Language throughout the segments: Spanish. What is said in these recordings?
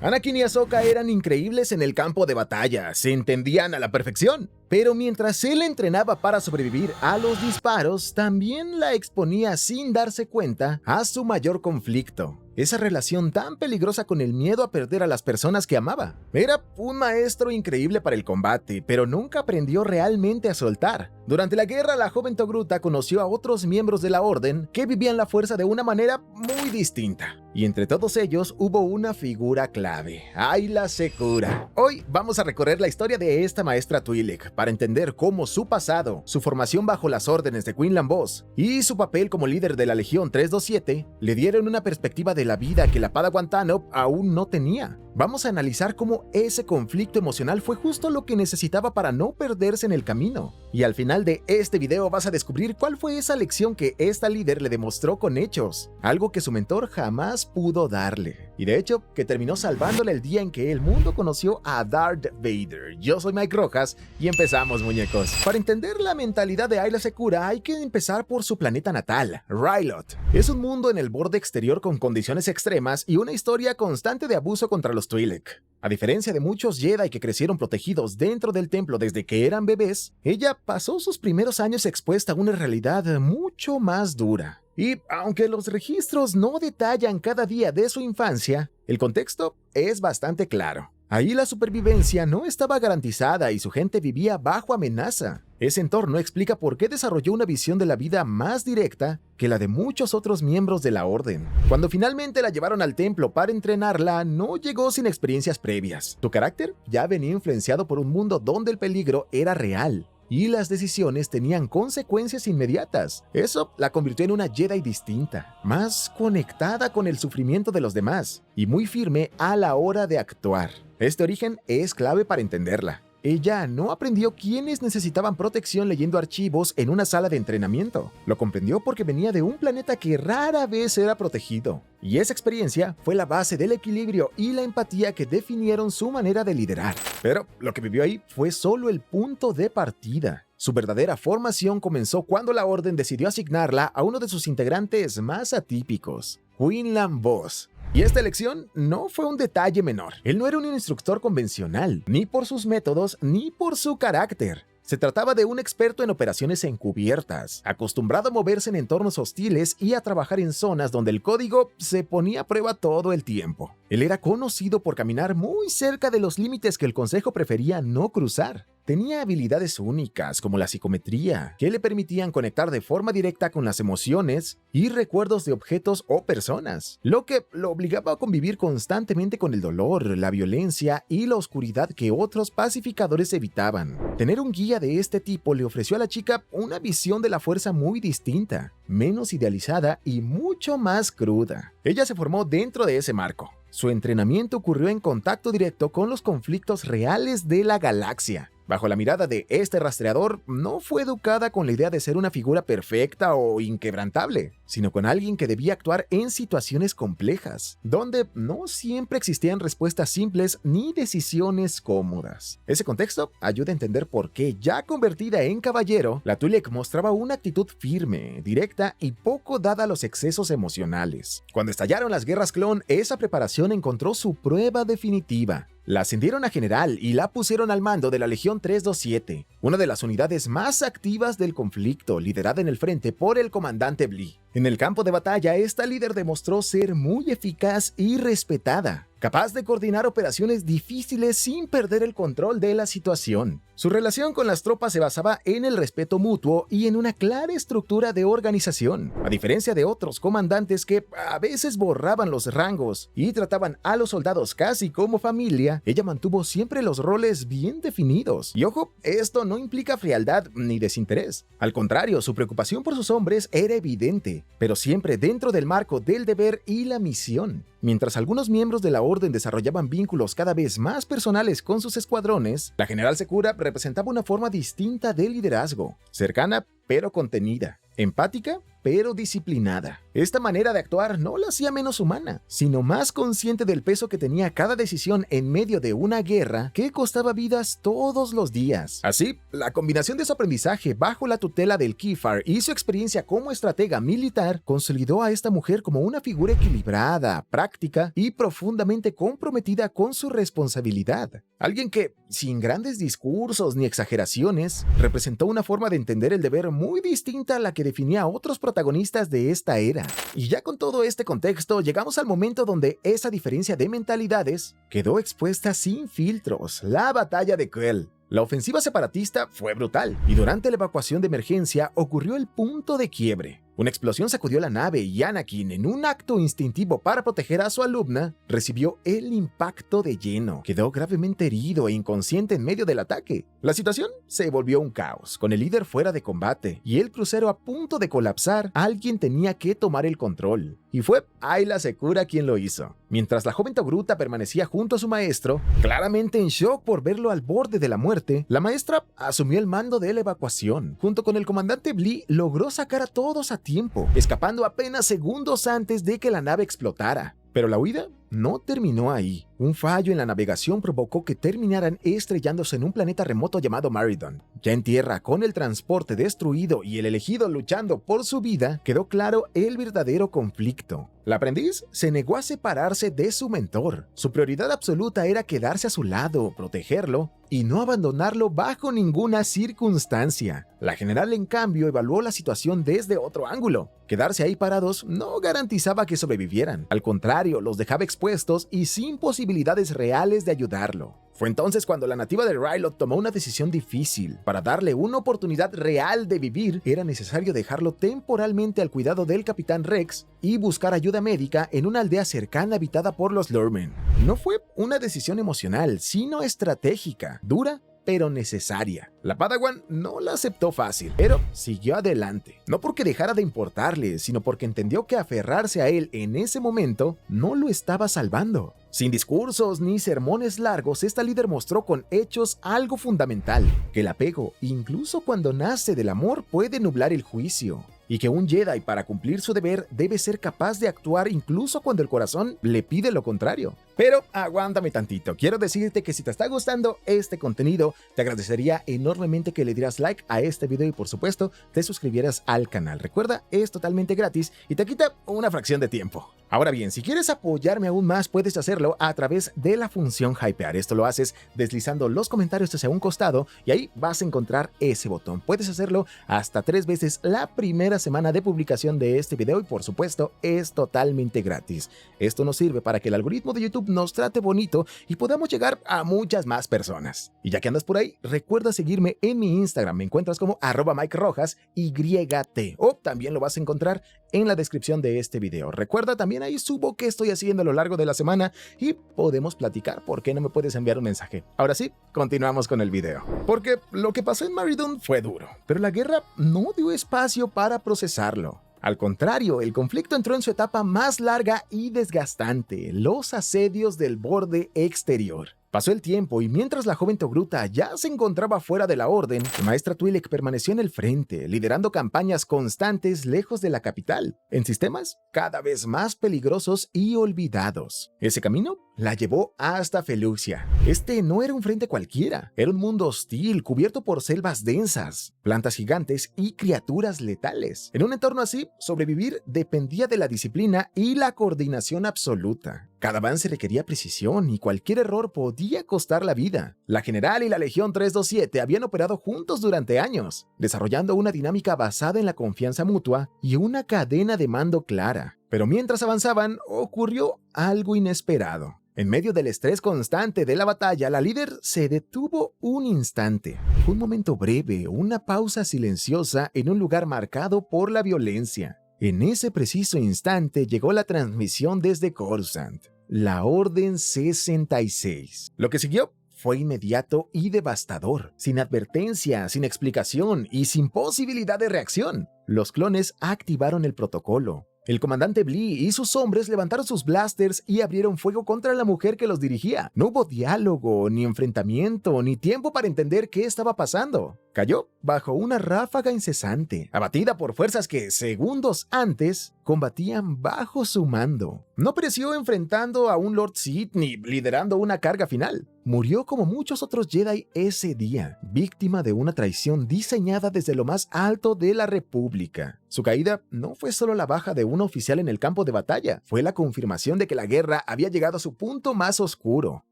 Anakin y Ahsoka eran increíbles en el campo de batalla, se entendían a la perfección. Pero mientras él entrenaba para sobrevivir a los disparos, también la exponía sin darse cuenta a su mayor conflicto. Esa relación tan peligrosa con el miedo a perder a las personas que amaba. Era un maestro increíble para el combate, pero nunca aprendió realmente a soltar. Durante la guerra, la joven Togruta conoció a otros miembros de la Orden que vivían la fuerza de una manera muy distinta. Y entre todos ellos hubo una figura clave, Aayla Secura. Hoy vamos a recorrer la historia de esta maestra Twi'lek para entender cómo su pasado, su formación bajo las órdenes de Quinlan Vos y su papel como líder de la Legión 327 le dieron una perspectiva de la vida que la Padawan Tanoh aún no tenía. Vamos a analizar cómo ese conflicto emocional fue justo lo que necesitaba para no perderse en el camino. Y al final de este video vas a descubrir cuál fue esa lección que esta líder le demostró con hechos, algo que su mentor jamás pudo darle. Y de hecho, que terminó salvándole el día en que el mundo conoció a Darth Vader. Yo soy Mike Rojas y empezamos, muñecos. Para entender la mentalidad de Aayla Secura hay que empezar por su planeta natal, Ryloth. Es un mundo en el borde exterior con condiciones extremas y una historia constante de abuso contra los Twi'lek. A diferencia de muchos Jedi que crecieron protegidos dentro del templo desde que eran bebés, ella pasó sus primeros años expuesta a una realidad mucho más dura. Y aunque los registros no detallan cada día de su infancia, el contexto es bastante claro. Ahí la supervivencia no estaba garantizada y su gente vivía bajo amenaza. Ese entorno explica por qué desarrolló una visión de la vida más directa que la de muchos otros miembros de la Orden. Cuando finalmente la llevaron al templo para entrenarla, no llegó sin experiencias previas. Su carácter ya venía influenciado por un mundo donde el peligro era real y las decisiones tenían consecuencias inmediatas. Eso la convirtió en una Jedi distinta, más conectada con el sufrimiento de los demás y muy firme a la hora de actuar. Este origen es clave para entenderla. Ella no aprendió quiénes necesitaban protección leyendo archivos en una sala de entrenamiento. Lo comprendió porque venía de un planeta que rara vez era protegido. Y esa experiencia fue la base del equilibrio y la empatía que definieron su manera de liderar. Pero lo que vivió ahí fue solo el punto de partida. Su verdadera formación comenzó cuando la Orden decidió asignarla a uno de sus integrantes más atípicos, Quinlan Vos. Y esta elección no fue un detalle menor. Él no era un instructor convencional, ni por sus métodos, ni por su carácter. Se trataba de un experto en operaciones encubiertas, acostumbrado a moverse en entornos hostiles y a trabajar en zonas donde el código se ponía a prueba todo el tiempo. Él era conocido por caminar muy cerca de los límites que el Consejo prefería no cruzar. Tenía habilidades únicas como la psicometría, que le permitían conectar de forma directa con las emociones y recuerdos de objetos o personas, lo que lo obligaba a convivir constantemente con el dolor, la violencia y la oscuridad que otros pacificadores evitaban. Tener un guía de este tipo le ofreció a la chica una visión de la fuerza muy distinta, menos idealizada y mucho más cruda. Ella se formó dentro de ese marco. Su entrenamiento ocurrió en contacto directo con los conflictos reales de la galaxia. Bajo la mirada de este rastreador, no fue educada con la idea de ser una figura perfecta o inquebrantable, sino con alguien que debía actuar en situaciones complejas, donde no siempre existían respuestas simples ni decisiones cómodas. Ese contexto ayuda a entender por qué, ya convertida en caballero, la Twi'lek mostraba una actitud firme, directa y poco dada a los excesos emocionales. Cuando estallaron las guerras clon, esa preparación encontró su prueba definitiva. La ascendieron a general y la pusieron al mando de la Legión 327, una de las unidades más activas del conflicto, liderada en el frente por el comandante Blee. En el campo de batalla, esta líder demostró ser muy eficaz y respetada, capaz de coordinar operaciones difíciles sin perder el control de la situación. Su relación con las tropas se basaba en el respeto mutuo y en una clara estructura de organización. A diferencia de otros comandantes que a veces borraban los rangos y trataban a los soldados casi como familia, ella mantuvo siempre los roles bien definidos. Y ojo, esto no implica frialdad ni desinterés. Al contrario, su preocupación por sus hombres era evidente, pero siempre dentro del marco del deber y la misión. Mientras algunos miembros de la Orden desarrollaban vínculos cada vez más personales con sus escuadrones, la General Secura representaba una forma distinta de liderazgo, cercana pero contenida, empática pero disciplinada. Esta manera de actuar no la hacía menos humana, sino más consciente del peso que tenía cada decisión en medio de una guerra que costaba vidas todos los días. Así, la combinación de su aprendizaje bajo la tutela del Kefar y su experiencia como estratega militar consolidó a esta mujer como una figura equilibrada, práctica y profundamente comprometida con su responsabilidad. Alguien que, sin grandes discursos ni exageraciones, representó una forma de entender el deber muy distinta a la que definía a otros protagonistas de esta era. Y ya con todo este contexto, llegamos al momento donde esa diferencia de mentalidades quedó expuesta sin filtros: la batalla de Quell. La ofensiva separatista fue brutal, y durante la evacuación de emergencia ocurrió el punto de quiebre. Una explosión sacudió la nave y Anakin, en un acto instintivo para proteger a su alumna, recibió el impacto de lleno. Quedó gravemente herido e inconsciente en medio del ataque. La situación se volvió un caos, con el líder fuera de combate y el crucero a punto de colapsar. Alguien tenía que tomar el control, y fue Ayla Secura quien lo hizo. Mientras la joven Togruta permanecía junto a su maestro, claramente en shock por verlo al borde de la muerte, la maestra asumió el mando de la evacuación. Junto con el comandante Blee, logró sacar a todos a tiempo, escapando apenas segundos antes de que la nave explotara. Pero la huida no terminó ahí. Un fallo en la navegación provocó que terminaran estrellándose en un planeta remoto llamado Maridon. Ya en tierra, con el transporte destruido y el elegido luchando por su vida, quedó claro el verdadero conflicto. La aprendiz se negó a separarse de su mentor. Su prioridad absoluta era quedarse a su lado, protegerlo y no abandonarlo bajo ninguna circunstancia. La general, en cambio, evaluó la situación desde otro ángulo. Quedarse ahí parados no garantizaba que sobrevivieran. Al contrario, los dejaba expuestos y sin posibilidades reales de ayudarlo. Fue entonces cuando la nativa de Ryloth tomó una decisión difícil. Para darle una oportunidad real de vivir, era necesario dejarlo temporalmente al cuidado del Capitán Rex y buscar ayuda médica en una aldea cercana habitada por los Lurmen. No fue una decisión emocional, sino estratégica, dura, pero necesaria. La Padawan no la aceptó fácil, pero siguió adelante. No porque dejara de importarle, sino porque entendió que aferrarse a él en ese momento no lo estaba salvando. Sin discursos ni sermones largos, esta líder mostró con hechos algo fundamental: que el apego, incluso cuando nace del amor, puede nublar el juicio. Y que un Jedi, para cumplir su deber, debe ser capaz de actuar incluso cuando el corazón le pide lo contrario. Pero aguántame tantito, quiero decirte que si te está gustando este contenido, te agradecería enormemente que le dieras like a este video y por supuesto te suscribieras al canal. Recuerda, es totalmente gratis y te quita una fracción de tiempo. Ahora bien, si quieres apoyarme aún más, puedes hacerlo a través de la función Hypear. Esto lo haces deslizando los comentarios hacia un costado y ahí vas a encontrar ese botón. Puedes hacerlo hasta 3 veces la primera semana de publicación de este video y por supuesto es totalmente gratis. Esto nos sirve para que el algoritmo de YouTube nos trate bonito y podamos llegar a muchas más personas. Y ya que andas por ahí, recuerda seguirme en mi Instagram. Me encuentras como @MikeRojasYT, o también lo vas a encontrar en la descripción de este video. Recuerda, también ahí subo qué estoy haciendo a lo largo de la semana y podemos platicar. ¿Por qué no me puedes enviar un mensaje? Ahora sí, continuamos con el video. Porque lo que pasó en Maridon fue duro, pero la guerra no dio espacio para procesarlo. Al contrario, el conflicto entró en su etapa más larga y desgastante: los asedios del borde exterior. Pasó el tiempo y mientras la joven Togruta ya se encontraba fuera de la orden, la maestra Twi'lek permaneció en el frente, liderando campañas constantes lejos de la capital, en sistemas cada vez más peligrosos y olvidados. Ese camino la llevó hasta Felucia. Este no era un frente cualquiera, era un mundo hostil cubierto por selvas densas, plantas gigantes y criaturas letales. En un entorno así, sobrevivir dependía de la disciplina y la coordinación absoluta. Cada avance requería precisión y cualquier error podía costar la vida. La General y la Legión 327 habían operado juntos durante años, desarrollando una dinámica basada en la confianza mutua y una cadena de mando clara. Pero mientras avanzaban, ocurrió algo inesperado. En medio del estrés constante de la batalla, la líder se detuvo un instante. Fue un momento breve, una pausa silenciosa en un lugar marcado por la violencia. En ese preciso instante llegó la transmisión desde Coruscant, la Orden 66. Lo que siguió fue inmediato y devastador, sin advertencia, sin explicación y sin posibilidad de reacción. Los clones activaron el protocolo. El comandante Blee y sus hombres levantaron sus blasters y abrieron fuego contra la mujer que los dirigía. No hubo diálogo, ni enfrentamiento, ni tiempo para entender qué estaba pasando. cayó bajo una ráfaga incesante, abatida por fuerzas que, segundos antes, combatían bajo su mando. No pereció enfrentando a un Lord Sith ni liderando una carga final. Murió como muchos otros Jedi ese día, víctima de una traición diseñada desde lo más alto de la República. Su caída no fue solo la baja de un oficial en el campo de batalla, fue la confirmación de que la guerra había llegado a su punto más oscuro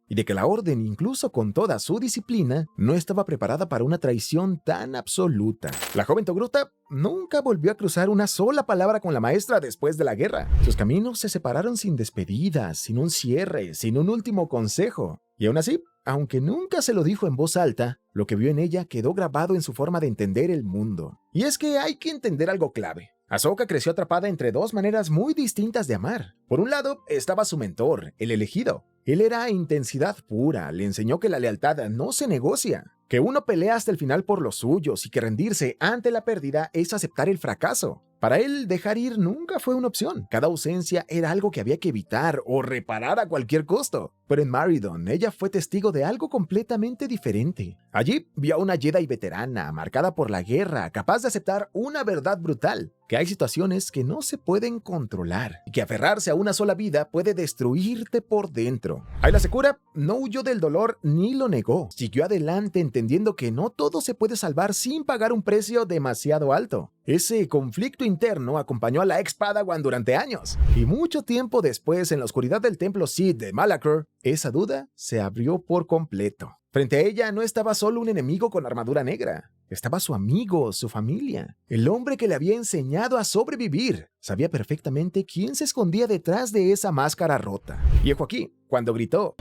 y de que la Orden, incluso con toda su disciplina, no estaba preparada para una traición tan absoluta. La joven Togruta nunca volvió a cruzar una sola palabra con la maestra después de la guerra. Sus caminos se separaron sin despedidas, sin un cierre, sin un último consejo. Y aún así, aunque nunca se lo dijo en voz alta, lo que vio en ella quedó grabado en su forma de entender el mundo. Y es que hay que entender algo clave. Ahsoka creció atrapada entre dos maneras muy distintas de amar. Por un lado, estaba su mentor, el elegido. Él era intensidad pura, le enseñó que la lealtad no se negocia, que uno pelea hasta el final por los suyos y que rendirse ante la pérdida es aceptar el fracaso. Para él, dejar ir nunca fue una opción. Cada ausencia era algo que había que evitar o reparar a cualquier costo. Pero en Maridon, ella fue testigo de algo completamente diferente. Allí vio a una Jedi veterana, marcada por la guerra, capaz de aceptar una verdad brutal, que hay situaciones que no se pueden controlar y que aferrarse a una sola vida puede destruirte por dentro. Ayla Secura no huyó del dolor ni lo negó. Siguió adelante entendiendo que no todo se puede salvar sin pagar un precio demasiado alto. Ese conflicto interno acompañó a la ex Padawan durante años, y mucho tiempo después, en la oscuridad del templo Sith de Malachor, esa duda se abrió por completo. Frente a ella no estaba solo un enemigo con armadura negra, estaba su amigo, su familia, el hombre que le había enseñado a sobrevivir. Sabía perfectamente quién se escondía detrás de esa máscara rota. Y ojo aquí, cuando gritó: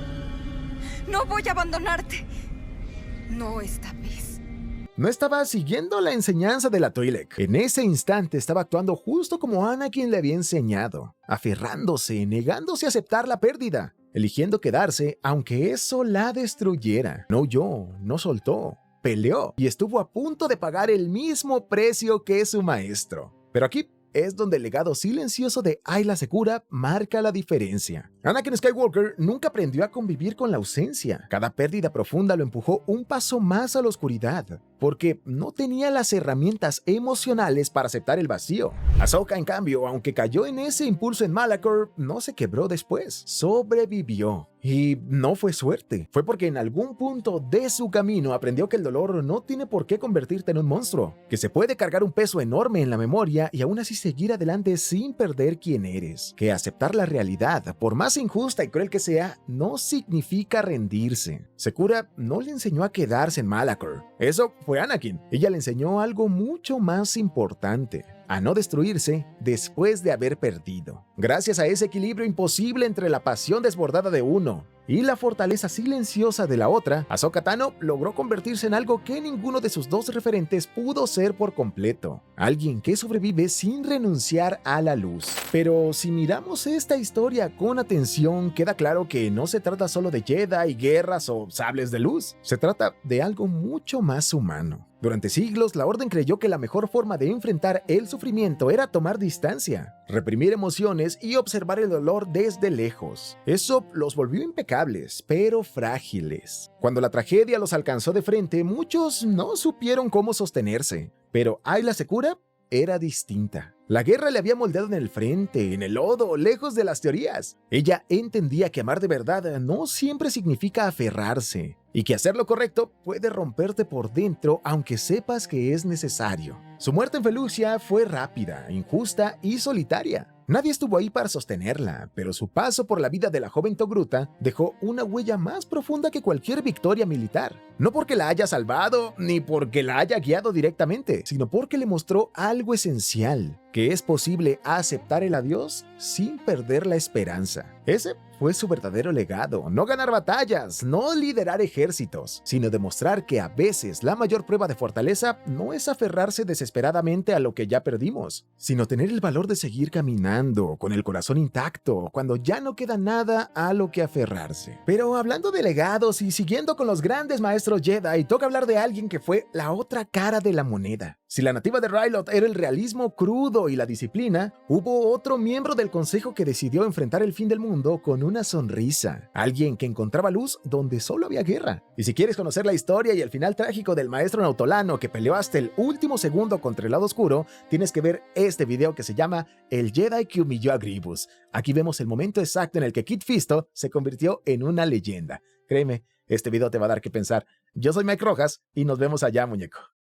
¡No voy a abandonarte! No esta vez. No estaba siguiendo la enseñanza de la Twi'lek. En ese instante estaba actuando justo como Anakin le había enseñado, aferrándose, negándose a aceptar la pérdida, eligiendo quedarse aunque eso la destruyera. No huyó, no soltó, peleó y estuvo a punto de pagar el mismo precio que su maestro. Pero aquí es donde el legado silencioso de Ayla Secura marca la diferencia. Anakin Skywalker nunca aprendió a convivir con la ausencia. Cada pérdida profunda lo empujó un paso más a la oscuridad, porque no tenía las herramientas emocionales para aceptar el vacío. Ahsoka, en cambio, aunque cayó en ese impulso en Malachor, no se quebró después. Sobrevivió. Y no fue suerte, fue porque en algún punto de su camino aprendió que el dolor no tiene por qué convertirte en un monstruo, que se puede cargar un peso enorme en la memoria y aún así seguir adelante sin perder quién eres, que aceptar la realidad, por más injusta y cruel que sea, no significa rendirse. Secura no le enseñó a quedarse en Malachor, eso fue Anakin. Ella le enseñó algo mucho más importante: a no destruirse después de haber perdido. Gracias a ese equilibrio imposible entre la pasión desbordada de uno y la fortaleza silenciosa de la otra, Ahsoka Tano logró convertirse en algo que ninguno de sus dos referentes pudo ser por completo: alguien que sobrevive sin renunciar a la luz. Pero si miramos esta historia con atención, queda claro que no se trata solo de Jedi, guerras o sables de luz. Se trata de algo mucho más humano. Durante siglos, la Orden creyó que la mejor forma de enfrentar el sufrimiento era tomar distancia, reprimir emociones y observar el dolor desde lejos. Eso los volvió impecables, pero frágiles. Cuando la tragedia los alcanzó de frente, muchos no supieron cómo sostenerse. Pero Ayla Secura era distinta. La guerra le había moldeado en el frente, en el lodo, lejos de las teorías. Ella entendía que amar de verdad no siempre significa aferrarse, y que hacer lo correcto puede romperte por dentro aunque sepas que es necesario. Su muerte en Felucia fue rápida, injusta y solitaria. Nadie estuvo ahí para sostenerla, pero su paso por la vida de la joven Togruta dejó una huella más profunda que cualquier victoria militar. No porque la haya salvado, ni porque la haya guiado directamente, sino porque le mostró algo esencial: que es posible aceptar el adiós sin perder la esperanza. Ese fue su verdadero legado: no ganar batallas, no liderar ejércitos, sino demostrar que a veces la mayor prueba de fortaleza no es aferrarse desesperadamente a lo que ya perdimos, sino tener el valor de seguir caminando con el corazón intacto cuando ya no queda nada a lo que aferrarse. Pero hablando de legados y siguiendo con los grandes maestros Jedi, toca hablar de alguien que fue la otra cara de la moneda. Si la nativa de Ryloth era el realismo crudo y la disciplina, hubo otro miembro del consejo que decidió enfrentar el fin del mundo con una sonrisa, alguien que encontraba luz donde solo había guerra. Y si quieres conocer la historia y el final trágico del maestro Nautolano que peleó hasta el último segundo contra el lado oscuro, tienes que ver este video que se llama El Jedi que humilló a Grievous. Aquí vemos el momento exacto en el que Kit Fisto se convirtió en una leyenda. Créeme, este video te va a dar que pensar. Yo soy Mike Rojas y nos vemos allá, muñeco.